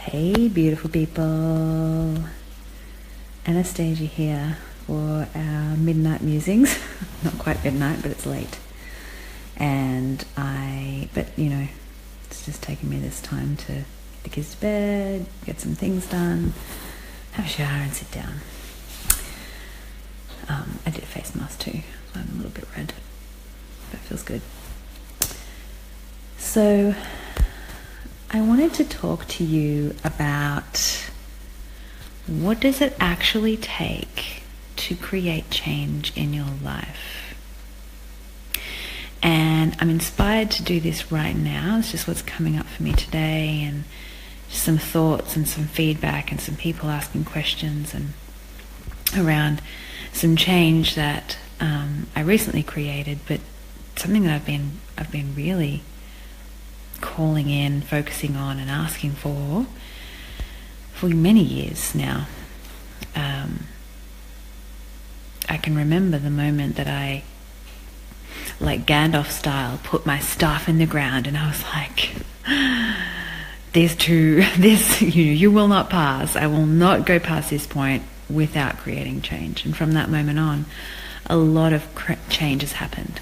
Hey beautiful people, Anastasia here for our midnight musings. Not quite midnight, but it's late. But it's just taken me this time to get the kids to bed, get some things done, have a shower and sit down. I did a face mask too, so I'm a little bit red, but it feels good. So I wanted to talk to you about what does it actually take to create change in your life. And I'm inspired to do this right now. It's just what's coming up for me today, and just some thoughts and some feedback and some people asking questions and around some change that I recently created, but something that I've been really calling in, focusing on and asking for many years now. I can remember the moment that I, like Gandalf style, put my staff in the ground and I was like, you will not pass. I will not go past this point without creating change. And from that moment on, a lot of change has happened.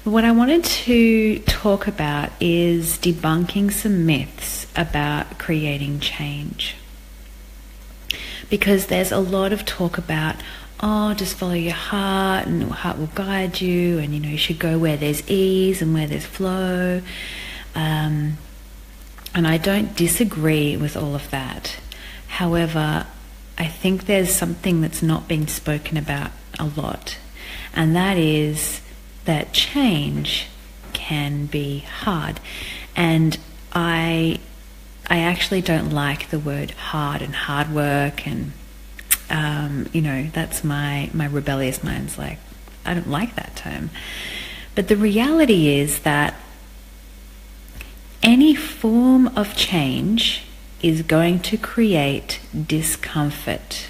What I wanted to talk about is debunking some myths about creating change. Because there's a lot of talk about, just follow your heart and your heart will guide you, and you should go where there's ease and where there's flow. And I don't disagree with all of that. However, I think there's something that's not being spoken about a lot, and that is that change can be hard. And I actually don't like the word hard and hard work, and that's my rebellious mind's like, I don't like that term. But the reality is that any form of change is going to create discomfort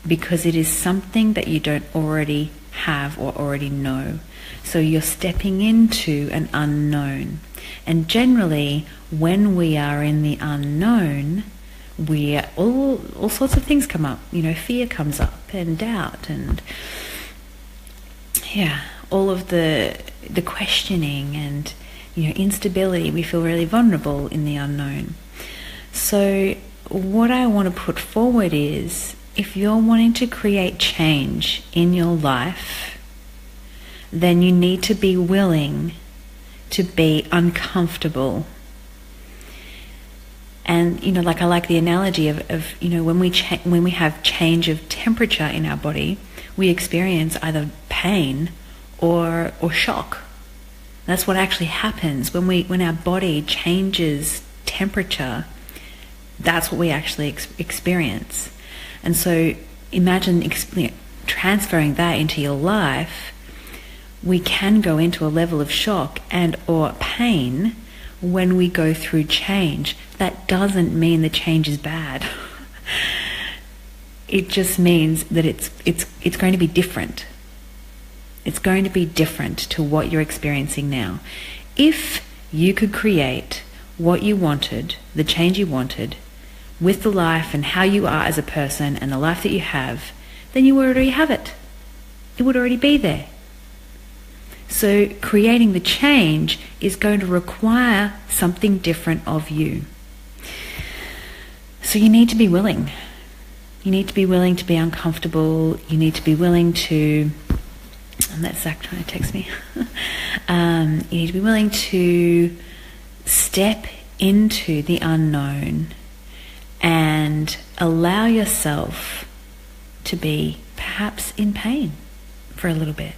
because it is something that you don't already have or already know. So you're stepping into an unknown. And generally, when we are in the unknown, all sorts of things come up. Fear comes up, and doubt, and all of the questioning and instability. We feel really vulnerable in the unknown. So what I want to put forward is, if you're wanting to create change in your life, then you need to be willing to be uncomfortable. And I like the analogy of when we have change of temperature in our body, we experience either pain or shock. That's what actually happens when our body changes temperature. That's what we actually experience. And so imagine transferring that into your life. We can go into a level of shock and or pain when we go through change. That doesn't mean the change is bad. It just means that it's going to be different. It's going to be different to what you're experiencing now. If you could create what you wanted, the change you wanted, with the life and how you are as a person and the life that you have, then you already have it. It would already be there. So creating the change is going to require something different of you. So you need to be willing. You need to be willing to be uncomfortable. You need to be willing to, and that's Zach trying to text me. You need to be willing to step into the unknown and allow yourself to be perhaps in pain for a little bit.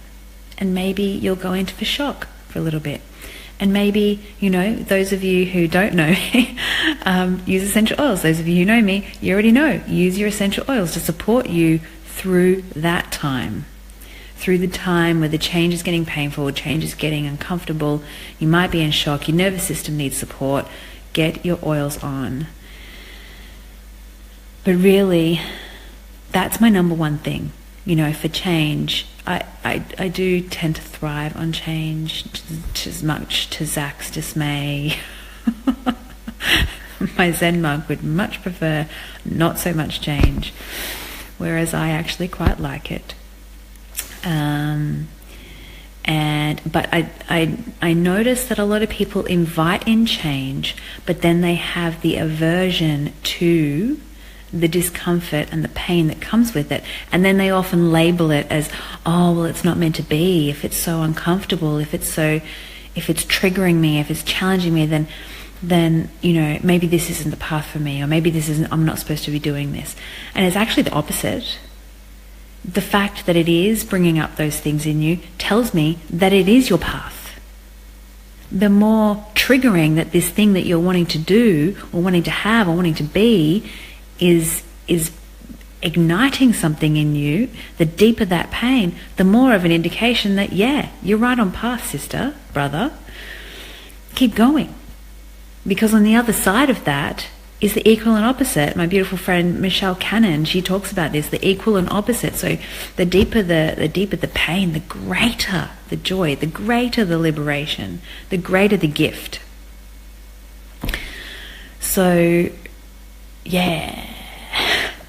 And maybe you'll go into the shock for a little bit. And maybe, those of you who don't know me, use essential oils. Those of you who know me, you already know. Use your essential oils to support you through that time. Through the time where the change is getting painful, change is getting uncomfortable, you might be in shock, your nervous system needs support, get your oils on. But really, that's my number one thing, for change. I do tend to thrive on change, as much to Zach's dismay. my Zen monk would much prefer not so much change, whereas I actually quite like it. But I notice that a lot of people invite in change, but then they have the aversion to the discomfort and the pain that comes with it, and then they often label it as, oh, well, it's not meant to be. If it's so uncomfortable, if it's triggering me, if it's challenging me, then maybe this isn't the path for me, or maybe I'm not supposed to be doing this. And it's actually the opposite. The fact that it is bringing up those things in you tells me that it is your path. The more triggering that this thing that you're wanting to do or wanting to have or wanting to be is igniting something in you, the deeper that pain, the more of an indication that, yeah, you're right on path, sister, brother. Keep going. Because on the other side of that is the equal and opposite. My beautiful friend Michelle Cannon, she talks about this, the equal and opposite. So the deeper the pain, the greater the joy, the greater the liberation, the greater the gift. So yeah,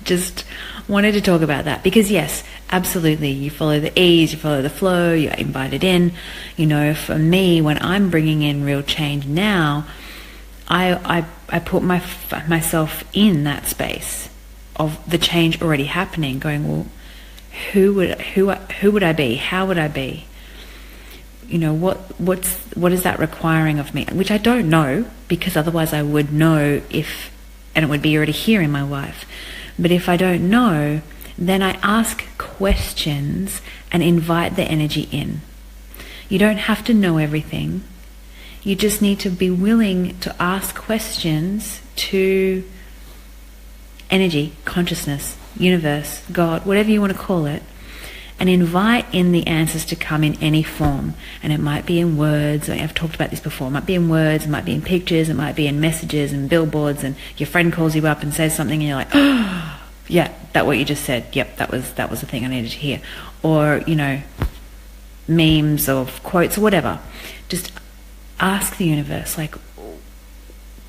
just wanted to talk about that, because yes, absolutely, you follow the ease, you follow the flow, you're invited in. For me, when I'm bringing in real change now, I put myself in that space of the change already happening, going, well, who would I be? How would I be? What is that requiring of me? Which I don't know, because otherwise I would know, and it would be already here in my life. But if I don't know, then I ask questions and invite the energy in. You don't have to know everything. You just need to be willing to ask questions to energy, consciousness, universe, God, whatever you want to call it, and invite in the answers to come in any form. And it might be in words. I've talked about this before. It might be in words, it might be in pictures, it might be in messages and billboards, and your friend calls you up and says something and you're like, oh, yeah, that what you just said. Yep, that was the thing I needed to hear. Or, memes or quotes or whatever. Just ask the universe, like,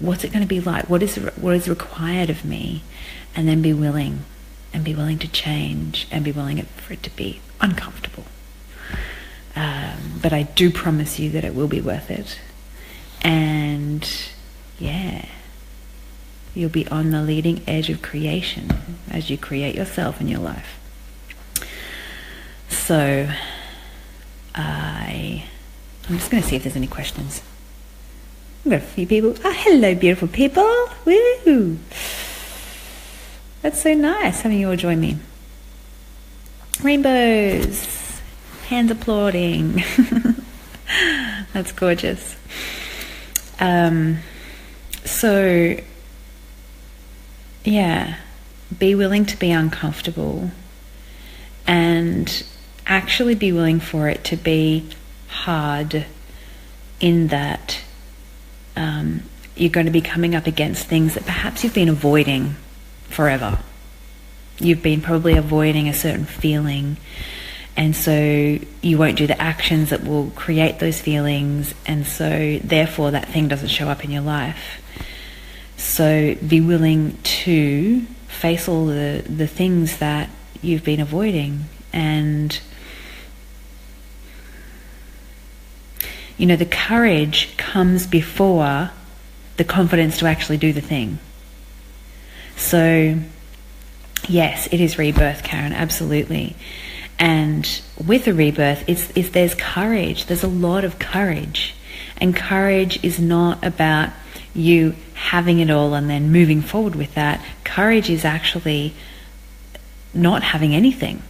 what's it going to be like? What is required of me? And then be willing to change, and be willing for it to be uncomfortable. But I do promise you that it will be worth it. And yeah, you'll be on the leading edge of creation as you create yourself in your life. So I'm just going to see if there's any questions. I've got a few people. Oh, hello, beautiful people. Woo! That's so nice having you all join me. Rainbows. Hands applauding. That's gorgeous. So, yeah, be willing to be uncomfortable, and actually be willing for it to be hard, in that you're going to be coming up against things that perhaps you've been avoiding forever. You've been probably avoiding a certain feeling, and so you won't do the actions that will create those feelings, and so therefore that thing doesn't show up in your life. So be willing to face all the things that you've been avoiding. And the courage comes before the confidence to actually do the thing. So yes, it is rebirth, Karen, absolutely. And with a rebirth, there's courage. There's a lot of courage. And courage is not about you having it all and then moving forward with that. Courage is actually not having anything.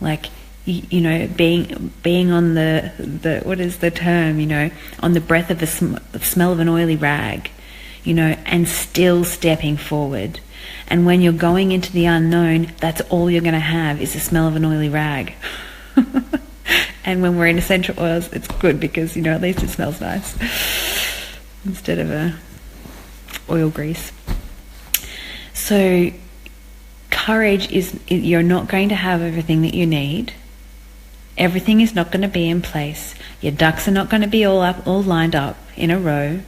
Like, being on the what is the term, on the breath of the smell of an oily rag, and still stepping forward. And when you're going into the unknown, that's all you're going to have is the smell of an oily rag. And when we're in essential oils, it's good because, at least it smells nice instead of a oil grease. So courage is, you're not going to have everything that you need. Everything is not going to be in place. Your ducks are not going to be all lined up in a row.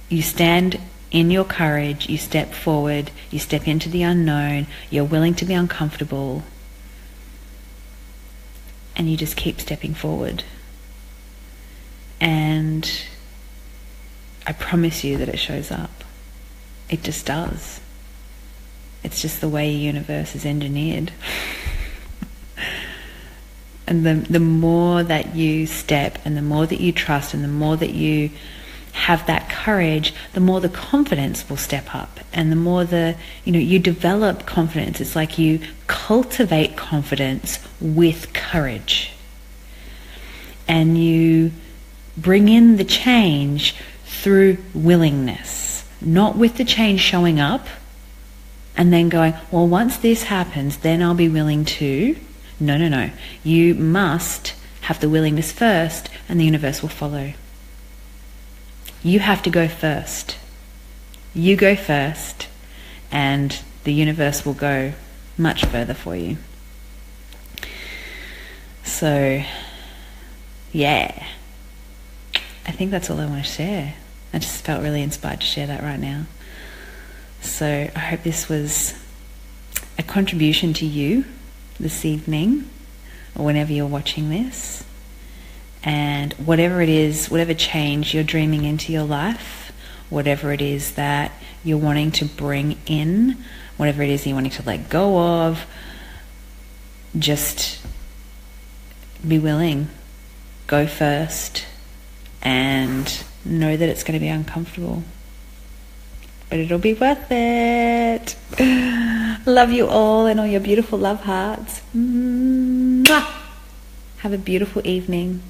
You stand in your courage, you step forward, you step into the unknown, you're willing to be uncomfortable, and you just keep stepping forward. And I promise you that it shows up. It just does. It's just the way the universe is engineered. And the more that you step, and the more that you trust, and the more that you have that courage, the more the confidence will step up, and the more you develop confidence. It's like you cultivate confidence with courage, and you bring in the change through willingness, not with the change showing up and then going, well, once this happens, then I'll be willing to. No. You must have the willingness first, and the universe will follow. You have to go first. You go first, and the universe will go much further for you. So, yeah. I think that's all I want to share. I just felt really inspired to share that right now. So I hope this was a contribution to you this evening, or whenever you're watching this. And whatever it is, whatever change you're dreaming into your life, whatever it is that you're wanting to bring in, whatever it is you're wanting to let go of, just be willing. Go first, and know that it's going to be uncomfortable, but it'll be worth it. Love you all and all your beautiful love hearts. Mwah! Have a beautiful evening.